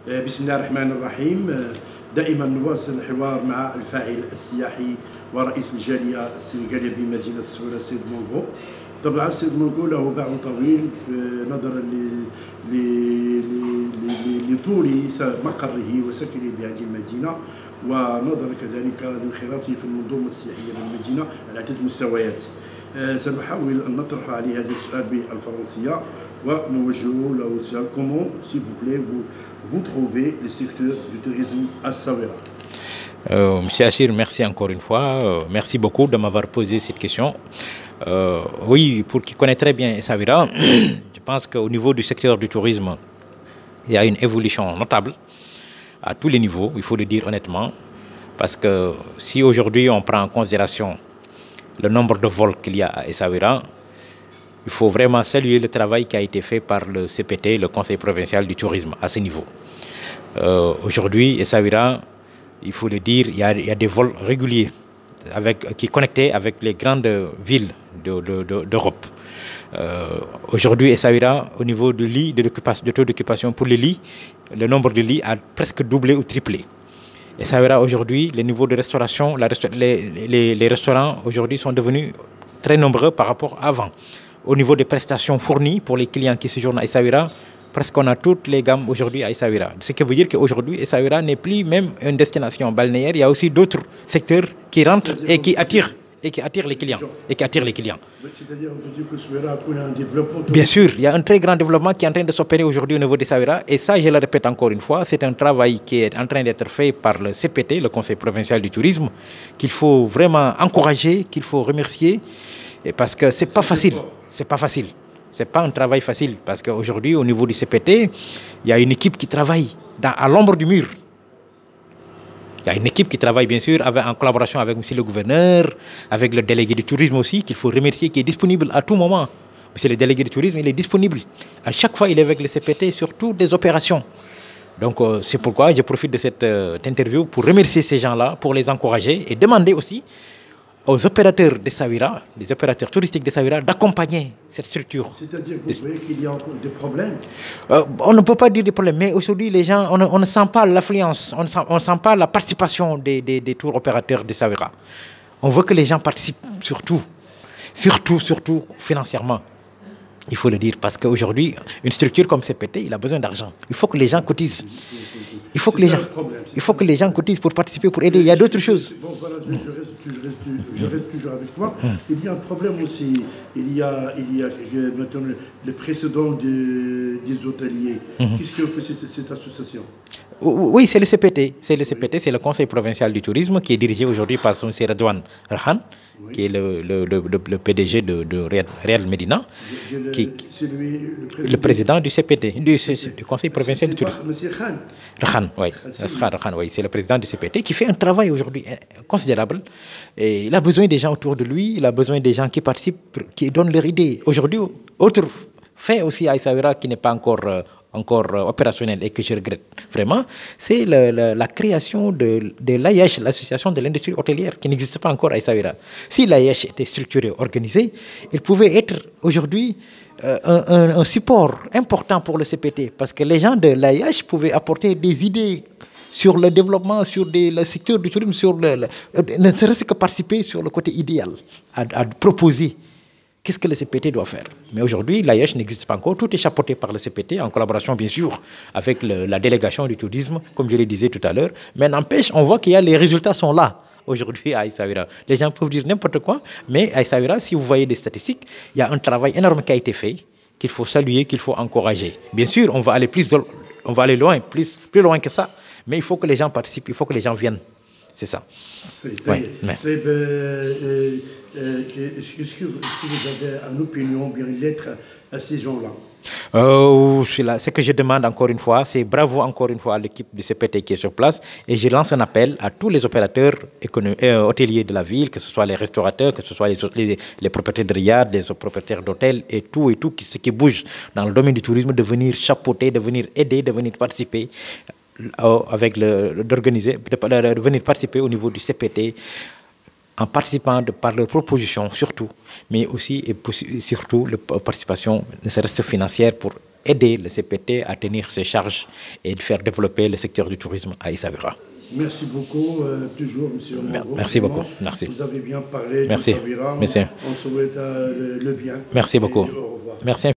بسم الله الرحمن الرحيم. دائما نواصل الحوار مع الفاعل السياحي ورئيس الجالية السنغالية بمدينة السويرة السيد مونغو. طبعا السيد مونغو له باع طويل نظرا لطول مقره وسكنه بهذه المدينة، ونظرا كذلك لانخراطه في المنظومة السياحية للمدينة على عدة مستويات. سنحاول أن نطرح عليه هذا السؤال بالفرنسية ونوجه له السؤال: comment, s'il vous plaît, vous trouvez le secteur du tourisme à Essaouira? Monsieur Achir, merci encore une fois. Merci beaucoup de m'avoir posé cette question. Oui, pour qui connaît très bien Essaouira, je pense qu'au niveau du secteur du tourisme, il y a une évolution notable à tous les niveaux, il faut le dire honnêtement. Parce que si aujourd'hui on prend en considération le nombre de vols qu'il y a à Essaouira, il faut vraiment saluer le travail qui a été fait par le CPT, le Conseil provincial du tourisme, à ce niveau. Aujourd'hui, Essaouira, il faut le dire, il y a des vols réguliers qui sont connectés avec les grandes villes d'Europe. Aujourd'hui, Essaouira, au niveau du lit, de taux d'occupation pour les lits, le nombre de lits a presque doublé ou triplé. Essaouira, aujourd'hui, les niveaux de restauration, les restaurants aujourd'hui sont devenus très nombreux par rapport à avant. Au niveau des prestations fournies pour les clients qui séjournent à Essaouira, presque on a toutes les gammes aujourd'hui à Essaouira. Ce qui veut dire qu'aujourd'hui, Essaouira n'est plus même une destination balnéaire. Il y a aussi d'autres secteurs qui rentrent et qui attirent les clients. C'est-à-dire on peut dire que Essaouira a un développement. Bien sûr, il y a un très grand développement qui est en train de s'opérer aujourd'hui au niveau d'Essaouira. Et ça, je le répète encore une fois, c'est un travail qui est en train d'être fait par le CPT, le Conseil provincial du tourisme, qu'il faut vraiment encourager, qu'il faut remercier. Et parce que c'est pas facile. C'est pas facile. C'est pas un travail facile. Parce qu'aujourd'hui, au niveau du CPT, il y a une équipe qui travaille à l'ombre du mur. Il y a une équipe qui travaille bien sûr en collaboration avec monsieur le gouverneur, avec le délégué du tourisme aussi, qu'il faut remercier, qui est disponible à tout moment. Monsieur le délégué du tourisme, il est disponible. À chaque fois, il est avec le CPT sur toutes les opérations. Donc c'est pourquoi je profite de cette interview pour remercier ces gens-là, pour les encourager et demander aussi aux opérateurs d'Essaouira, les opérateurs touristiques d'Essaouira, d'accompagner cette structure. C'est-à-dire que vous voyez qu'il y a encore des problèmes? On ne peut pas dire des problèmes, mais aujourd'hui, les gens, on ne sent pas l'affluence, on ne sent pas la participation des tours opérateurs d'Essaouira. On veut que les gens participent surtout financièrement. Il faut le dire, parce qu'aujourd'hui, une structure comme CPT, il a besoin d'argent. Il faut que les gens cotisent. Il faut que les gens cotisent pour participer, pour aider. Il y a d'autres choses. Bon, voilà, je reste toujours avec toi. Il y a un problème aussi. Il y a maintenant le précédent des hôteliers. Qu'est-ce que fait cette association? Oui, c'est le CPT. C'est le CPT, c'est le Conseil provincial du tourisme qui est dirigé aujourd'hui par M. Radouane Rahan, qui est le PDG de Real Medina, le président du CPT, du Conseil provincial du tourisme. M. Khan. Rahan, oui, c'est le président du CPT qui fait un travail aujourd'hui considérable. Et il a besoin des gens autour de lui, il a besoin des gens qui participent, qui donnent leurs idées. Aujourd'hui, autre fait aussi à Essaouira qui n'est pas encore opérationnel et que je regrette vraiment, c'est la création de l'AIH, l'association de l'industrie hôtelière, qui n'existe pas encore à Essaouira. Si l'AIH était structurée, organisée, il pouvait être aujourd'hui un support important pour le CPT, parce que les gens de l'AIH pouvaient apporter des idées sur le développement, sur le secteur du tourisme, ne serait-ce que participer sur le côté idéal, à proposer. Qu'est-ce que le CPT doit faire? Mais aujourd'hui, l'AIH n'existe pas encore. Tout est chapeauté par le CPT, en collaboration bien sûr avec la délégation du tourisme, comme je le disais tout à l'heure. Mais n'empêche, on voit que les résultats sont là aujourd'hui à Essaouira. Les gens peuvent dire n'importe quoi, mais à Essaouira, si vous voyez des statistiques, il y a un travail énorme qui a été fait, qu'il faut saluer, qu'il faut encourager. Bien sûr, on va aller loin, plus loin que ça, mais il faut que les gens participent, il faut que les gens viennent. C'est ça. Est-ce que vous avez une opinion, bien une lettre à ces gens-là? Ce que je demande encore une fois, c'est bravo encore une fois à l'équipe du CPT qui est sur place. Et je lance un appel à tous les opérateurs hôteliers de la ville, que ce soit les restaurateurs, que ce soit les propriétaires de riad, les propriétaires d'hôtels et tout, ce qui bouge dans le domaine du tourisme, de venir chapeauter, de venir aider, de venir participer. De venir participer au niveau du CPT en participant par leurs propositions surtout, mais aussi et surtout la participation ne serait-ce financière pour aider le CPT à tenir ses charges et de faire développer le secteur du tourisme à Essaouira. Merci beaucoup, toujours, monsieur. Merci beaucoup. Merci. Vous avez bien parlé merci. d'Essaouira. Merci. On souhaite le bien. Merci beaucoup. Au revoir. Merci.